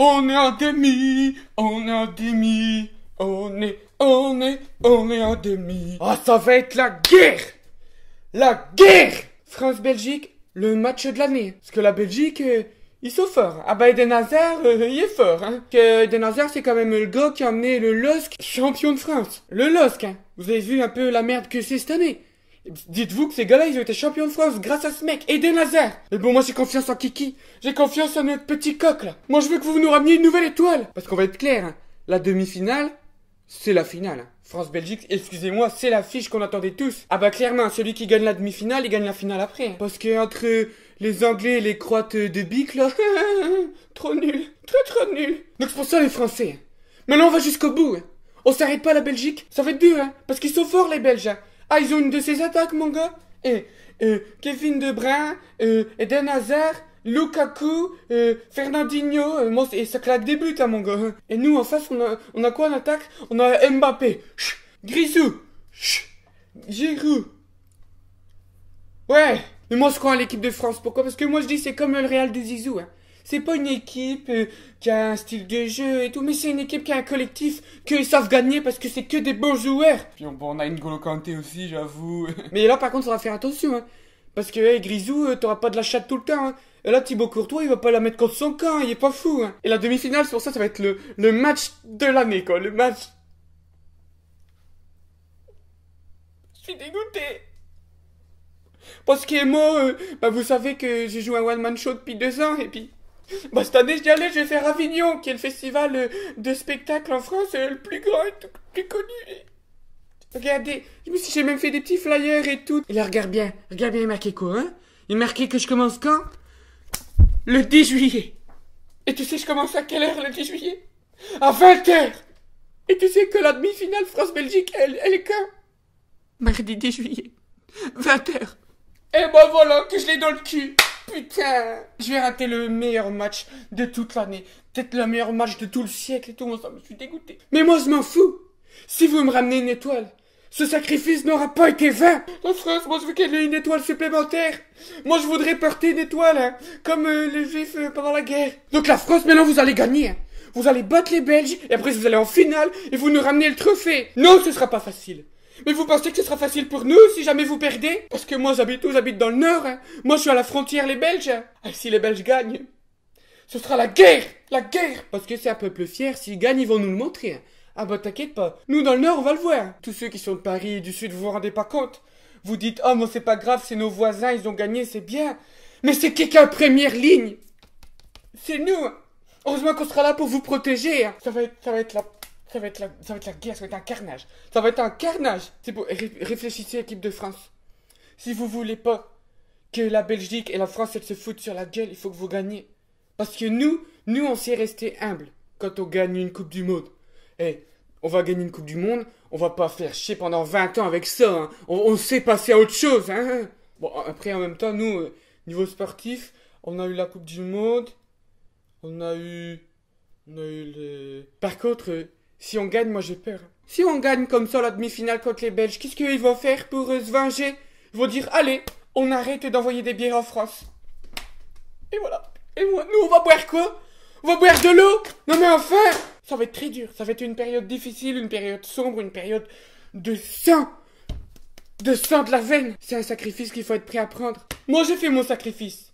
On est en demi, on est en demi, on est en demi. Ah, ça va être la guerre! La guerre! France-Belgique, le match de l'année. Parce que la Belgique, ils sont forts. Ah bah Eden Hazard, il est fort, hein. Que Eden Hazard, c'est quand même le gars qui a amené le LOSC champion de France. Le LOSC, hein. Vous avez vu un peu la merde que c'est cette année. Dites-vous que ces gars-là, ils ont été champions de France grâce à ce mec, Eden Hazard. Mais bon, moi j'ai confiance en Kiki. J'ai confiance en notre petit coq, là. Moi je veux que vous nous rameniez une nouvelle étoile. Parce qu'on va être clair, hein. La demi-finale, c'est la finale. France-Belgique, excusez-moi, c'est l'affiche qu'on attendait tous. Ah bah clairement, celui qui gagne la demi-finale, il gagne la finale après. Parce que entre les Anglais et les Croates de Bic, là, trop nul, trop nul. Donc c'est pour ça les Français. Maintenant on va jusqu'au bout. Hein. On s'arrête pas à la Belgique, ça va être dur, hein. Parce qu'ils sont forts les Belges. Hein. Ah, ils ont une de ces attaques, mon gars. Kevin De Bruyne, Eden Hazard, Lukaku, Fernandinho, et ça claque des buts, hein, mon gars. Et nous, en face, on a quoi en attaque? On a Mbappé, Grisou, Giroud. Ouais, mais moi je crois à l'équipe de France. Pourquoi? Parce que moi je dis c'est comme le Real de Zizou. Hein. C'est pas une équipe qui a un style de jeu et tout, mais c'est une équipe qui a un collectif, qu'ils savent gagner parce que c'est que des bons joueurs. Puis on a N'Golo Kanté aussi, j'avoue. Mais là par contre, on va faire attention, hein. Parce que hey, Grisou, t'auras pas de la chatte tout le temps. Hein. Et là, Thibaut Courtois, il va pas la mettre contre son camp, il est pas fou. Hein. Et la demi-finale, c'est pour ça, ça va être le match de l'année, quoi. Le match. Je suis dégoûté. Parce que moi, bah vous savez que j'ai joué un one-man show depuis 2 ans, et puis... Bah cette année, j'y allais, je vais faire Avignon, qui est le festival de spectacle en France, le plus grand et tout, le plus connu. Regardez, j'ai même fait des petits flyers et tout. Et là, regarde bien, il est marqué quoi, hein? Il est marqué que je commence quand? Le 10 juillet. Et tu sais, je commence à quelle heure le 10 juillet? À 20h. Et tu sais que la demi-finale France-Belgique, elle est quand? Mardi 10 juillet. 20h. Et bah voilà, que je l'ai dans le cul. Putain, je vais rater le meilleur match de toute l'année. Peut-être le meilleur match de tout le siècle et tout, moi ça me suis dégoûté. Mais moi je m'en fous. Si vous me ramenez une étoile, ce sacrifice n'aura pas été vain. La France, moi je veux qu'elle ait une étoile supplémentaire. Moi je voudrais porter une étoile, hein, comme les Juifs pendant la guerre. Donc la France, maintenant vous allez gagner. Hein. Vous allez battre les Belges, et après vous allez en finale, et vous nous ramenez le trophée. Non, ce sera pas facile. Mais vous pensez que ce sera facile pour nous si jamais vous perdez? Parce que moi j'habite où? J'habite dans le nord, hein. Moi je suis à la frontière les Belges. Hein. Et si les Belges gagnent, ce sera la guerre. La guerre. Parce que c'est un peuple fier, s'ils gagnent ils vont nous le montrer. Hein. Ah bah t'inquiète pas, nous dans le nord on va le voir. Tous ceux qui sont de Paris et du sud vous vous rendez pas compte. Vous dites oh moi c'est pas grave, c'est nos voisins, ils ont gagné, c'est bien. Mais c'est quelqu'un en première ligne. C'est nous. Heureusement qu'on sera là pour vous protéger. Hein. Ça va être la guerre, ça va être un carnage. Ça va être un carnage. C'est pour réfléchissez, équipe de France. Si vous voulez pas que la Belgique et la France elles se foutent sur la gueule, il faut que vous gagnez. Parce que nous on s'est resté humbles quand on gagne une Coupe du Monde. Eh, on va gagner une Coupe du Monde, on va pas faire chier pendant 20 ans avec ça. Hein. On sait passer à autre chose. Hein. Bon, après en même temps, nous, niveau sportif, on a eu la Coupe du Monde, on a eu le... Par contre... Si on gagne, moi j'ai peur. Si on gagne comme ça la demi-finale contre les Belges, qu'est-ce qu'ils vont faire pour se venger? Ils vont dire, allez, on arrête d'envoyer des bières en France. Et voilà. Et moi, nous on va boire quoi? On va boire de l'eau? Non mais enfin! Ça va être très dur. Ça va être une période difficile, une période sombre, une période de sang. De sang de la veine. C'est un sacrifice qu'il faut être prêt à prendre. Moi j'ai fait mon sacrifice.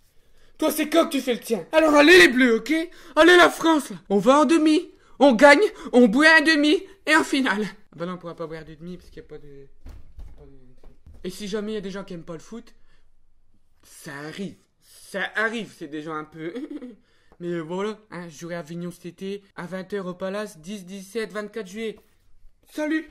Toi c'est quand que tu fais le tien? Alors allez les bleus, ok? Allez la France là. On va en demi. On gagne, on boit un demi, et en finale. Ah bah non, on pourra pas boire de demi, parce qu'il n'y a pas de... Et si jamais il y a des gens qui aiment pas le foot, ça arrive, c'est des gens un peu... Mais voilà, hein, je jouerai à Avignon cet été, à 20h au Palace, 10, 17, 24 juillet. Salut!